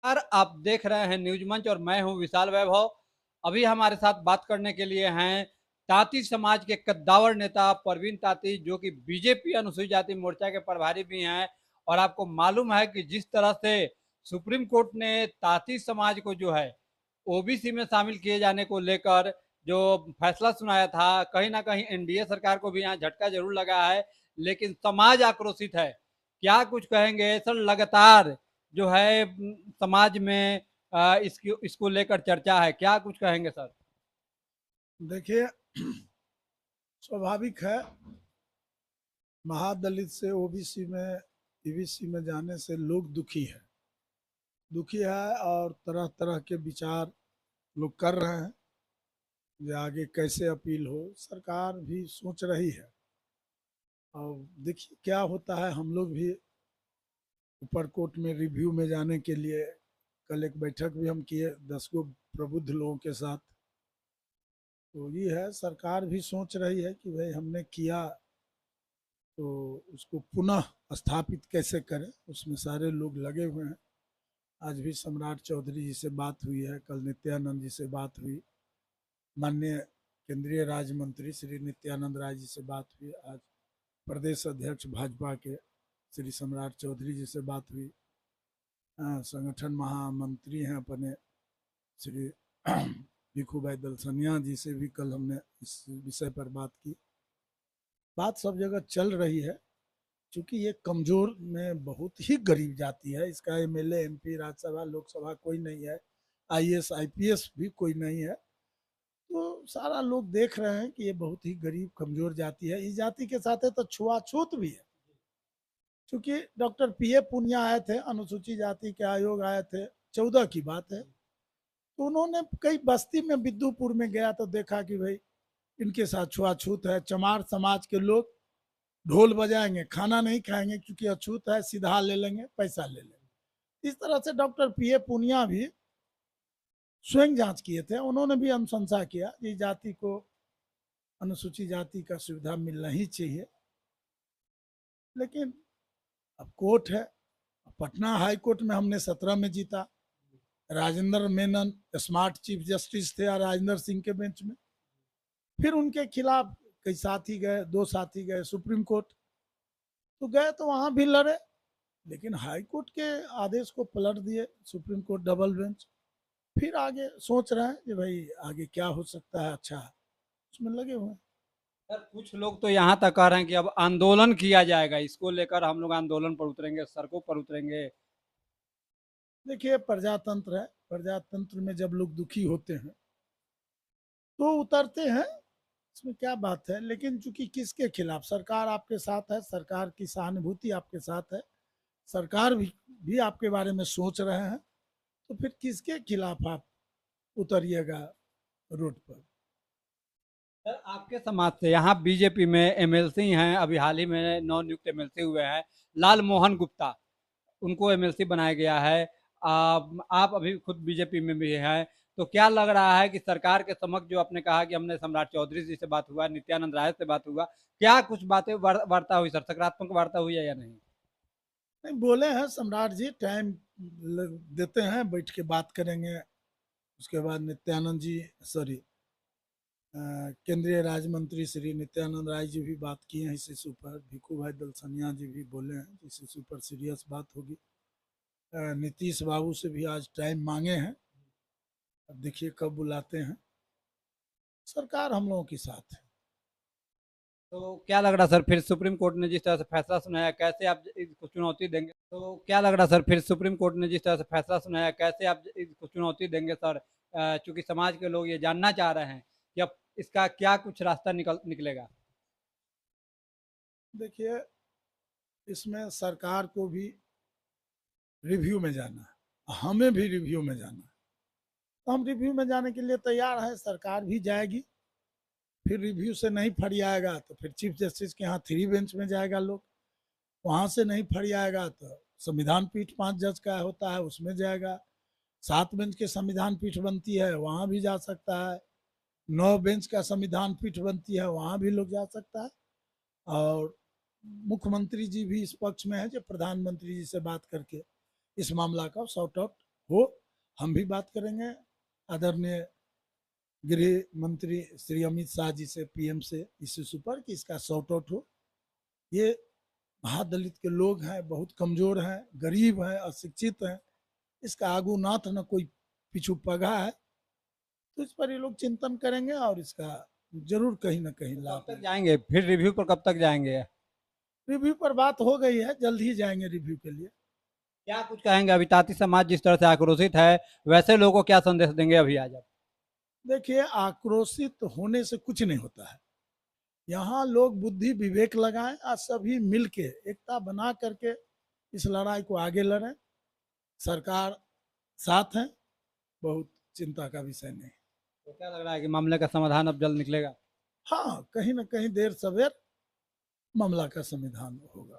यार आप देख रहे हैं न्यूज मंच और मैं हूं विशाल वैभव। अभी हमारे साथ बात करने के लिए हैं तांती समाज के कद्दावर नेता परवीन तांती, जो कि बीजेपी अनुसूचित जाति मोर्चा के प्रभारी भी हैं। और आपको मालूम है कि जिस तरह से सुप्रीम कोर्ट ने तांती समाज को जो है ओबीसी में शामिल किए जाने को लेकर जो फैसला सुनाया था, कहीं ना कहीं एनडीए सरकार को भी यहाँ झटका जरूर लगा है, लेकिन समाज आक्रोशित है। क्या कुछ कहेंगे सर? लगातार जो है समाज में इसको लेकर चर्चा है, क्या कुछ कहेंगे सर? देखिए, स्वाभाविक है। महादलित से ओबीसी में ईबीसी में जाने से लोग दुखी है और तरह तरह के विचार लोग कर रहे हैं कि आगे कैसे अपील हो। सरकार भी सोच रही है और देखिए क्या होता है। हम लोग भी ऊपर कोर्ट में रिव्यू में जाने के लिए कल एक बैठक भी हम किए 10 गो प्रबुद्ध लोगों के साथ। तो ये है, सरकार भी सोच रही है कि भाई हमने किया तो उसको पुनः स्थापित कैसे करें, उसमें सारे लोग लगे हुए हैं। आज भी सम्राट चौधरी जी से बात हुई है, कल नित्यानंद जी से बात हुई, माननीय केंद्रीय राज्य मंत्री श्री नित्यानंद राय जी से बात हुई, आज प्रदेश अध्यक्ष भाजपा के श्री सम्राट चौधरी जी से बात हुई। संगठन महामंत्री हैं अपने श्री भिखू भाई दलसनिया जी से भी कल हमने इस विषय पर बात की। बात सब जगह चल रही है, चूंकि ये कमजोर में बहुत ही गरीब जाति है। इसका एमएलए एमपी राज्यसभा लोकसभा कोई नहीं है, आईएएस आईपीएस भी कोई नहीं है। तो सारा लोग देख रहे हैं कि ये बहुत ही गरीब कमजोर जाति है। इस जाति के साथ है तो छुआछूत भी है। चूंकि डॉक्टर पीए पुनिया आए थे, अनुसूचित जाति के आयोग आए थे, 14 की बात है। तो उन्होंने कई बस्ती में बिद्दुपुर में गया तो देखा कि भाई इनके साथ छुआछूत है। चमार समाज के लोग ढोल बजाएंगे, खाना नहीं खाएंगे क्योंकि अछूत है, सीधा ले लेंगे, पैसा ले लेंगे। इस तरह से डॉक्टर पीए पुनिया भी स्वयं जांच किए थे। उन्होंने भी अनुशंसा किया कि जाति को अनुसूचित जाति का सुविधा मिलना ही चाहिए। लेकिन अब कोर्ट है, पटना हाई कोर्ट में हमने 17 में जीता। Rajendra Menon smart chief justice थे राजेंद्र सिंह के बेंच में। फिर उनके खिलाफ कई साथी गए, 2 साथी गए सुप्रीम कोर्ट। तो गए तो वहां भी लड़े, लेकिन हाई कोर्ट के आदेश को पलट दिए सुप्रीम कोर्ट डबल बेंच। फिर आगे सोच रहे हैं कि भाई आगे क्या हो सकता है, अच्छा उसमें लगे हुए हैं। सर कुछ लोग तो यहाँ तक कह रहे हैं कि अब आंदोलन किया जाएगा, इसको लेकर हम लोग आंदोलन पर उतरेंगे, सड़कों पर उतरेंगे। देखिए, प्रजातंत्र है, प्रजातंत्र में जब लोग दुखी होते हैं तो उतरते हैं, इसमें क्या बात है। लेकिन चूंकि किसके खिलाफ, सरकार आपके साथ है, सरकार की सहानुभूति आपके साथ है, सरकार भी आपके बारे में सोच रहे हैं, तो फिर किसके खिलाफ आप उतरिएगा रोड पर। सर आपके समाज से यहाँ बीजेपी में एमएलसी हैं, अभी हाल ही में नव नियुक्त एमएलसी हुए हैं लाल मोहन गुप्ता, उनको एमएलसी बनाया गया है। आप अभी खुद बीजेपी में भी हैं, तो क्या लग रहा है कि सरकार के समक्ष जो आपने कहा कि हमने सम्राट चौधरी जी से बात हुआ, नित्यानंद राय से बात हुआ, क्या कुछ बातें वार्ता हुई सर, सकारात्मक वार्ता हुई है या नहीं? नहीं, बोले हैं सम्राट जी टाइम देते हैं, बैठ के बात करेंगे। उसके बाद नित्यानंद जी, सॉरी, केंद्रीय राज्य मंत्री श्री नित्यानंद राय जी भी बात किए हैं इस इशू पर। भिखू भाई दलसनिया जी भी बोले हैं इस इशू पर सीरियस बात होगी। नीतीश बाबू से भी आज टाइम मांगे हैं, अब देखिए कब बुलाते हैं। सरकार हम लोगों के साथ है। तो क्या लग रहा सर, फिर सुप्रीम कोर्ट ने जिस तरह से फैसला सुनाया, कैसे आप इसको चुनौती देंगे? तो क्या लग रहा सर, फिर सुप्रीम कोर्ट ने जिस तरह से फैसला सुनाया, कैसे आप इसको चुनौती देंगे सर? चूंकि समाज के लोग ये जानना चाह रहे हैं कि अब इसका क्या कुछ रास्ता निकलेगा। देखिए, इसमें सरकार को भी रिव्यू में जाना है, हमें भी रिव्यू में जाना है। तो हम रिव्यू में जाने के लिए तैयार हैं, सरकार भी जाएगी। फिर रिव्यू से नहीं फरियाएगा तो फिर चीफ जस्टिस के यहाँ 3 बेंच में जाएगा लोग। वहां से नहीं फरियाएगा तो संविधान पीठ 5 जज का होता है, उसमें जाएगा। 7 बेंच के संविधान पीठ बनती है, वहां भी जा सकता है। 9 बेंच का संविधान पीठ बनती है, वहां भी लोग जा सकता है। और मुख्यमंत्री जी भी इस पक्ष में है जो प्रधानमंत्री जी से बात करके इस मामला का सॉर्ट आउट हो। हम भी बात करेंगे आदरणीय गृह मंत्री श्री अमित शाह जी से, पीएम से, इस इशू पर कि इसका सॉर्ट आउट हो। ये महादलित के लोग हैं, बहुत कमजोर हैं, गरीब हैं, अशिक्षित हैं, इसका आगू नाथ न कोई पिछू पगा है, तो इस पर ये लोग चिंतन करेंगे और इसका जरूर कहीं ना कहीं तो लाभ कब तक मिलेगा। जाएंगे फिर रिव्यू पर, कब तक जाएंगे? रिव्यू पर बात हो गई है, जल्द ही जाएंगे रिव्यू के लिए। क्या कुछ कहेंगे? अभी ताती समाज जिस तरह से आक्रोशित है, वैसे लोगों को क्या संदेश देंगे अभी आज आप? देखिए, आक्रोशित होने से कुछ नहीं होता है। यहाँ लोग बुद्धि विवेक लगाएं और सभी मिलके एकता बना करके इस लड़ाई को आगे लड़ें। सरकार साथ है, बहुत चिंता का विषय नहीं। तो क्या लग रहा है कि मामले का समाधान अब जल्द निकलेगा? हाँ, कहीं ना कहीं देर सवेर मामला का समाधान होगा।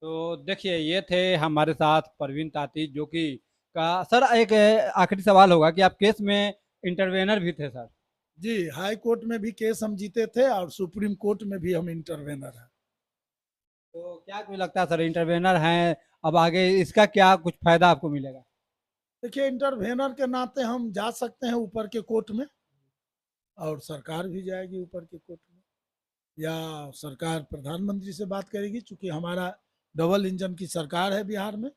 तो देखिए, ये थे हमारे साथ परवीन ताती, जो कि का सर एक आखिरी सवाल होगा कि आप केस में इंटरवेनर भी थे सर। जी, हाई कोर्ट में भी केस हम जीते थे और सुप्रीम कोर्ट में भी हम इंटरवेनर हैं। तो क्या कुछ लगता है सर, इंटरवेनर हैं, अब आगे इसका क्या कुछ फायदा आपको मिलेगा? देखिए, इंटरवेनर के नाते हम जा सकते हैं ऊपर के कोर्ट में, और सरकार भी जाएगी ऊपर के कोर्ट में, या सरकार प्रधानमंत्री से बात करेगी। चूंकि हमारा डबल इंजन की सरकार है बिहार में,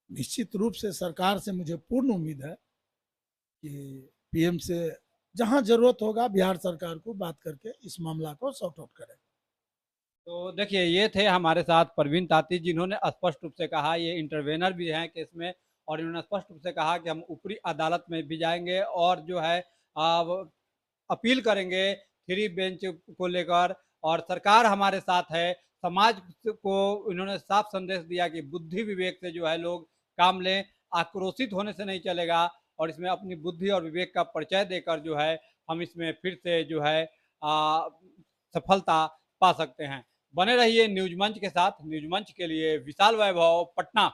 निश्चित रूप से सरकार से मुझे पूर्ण उम्मीद है कि पीएम से जहां जरूरत होगा बिहार सरकार को बात करके इस मामला को सॉर्ट आउट करें। तो देखिए, ये थे हमारे साथ परवीन ताती, जिन्होंने स्पष्ट रूप से कहा, ये इंटरवेनर भी हैं केस में, और इन्होंने स्पष्ट रूप से कहा कि हम ऊपरी अदालत में भी जाएंगे और जो है अपील करेंगे थ्री बेंच को लेकर, और सरकार हमारे साथ है। समाज को इन्होंने साफ संदेश दिया कि बुद्धि विवेक से जो है लोग काम लें, आक्रोशित होने से नहीं चलेगा, और इसमें अपनी बुद्धि और विवेक का परिचय देकर जो है हम इसमें फिर से जो है सफलता पा सकते हैं। बने रहिए न्यूज मंच के साथ। न्यूज मंच के लिए विशाल वैभव, पटना।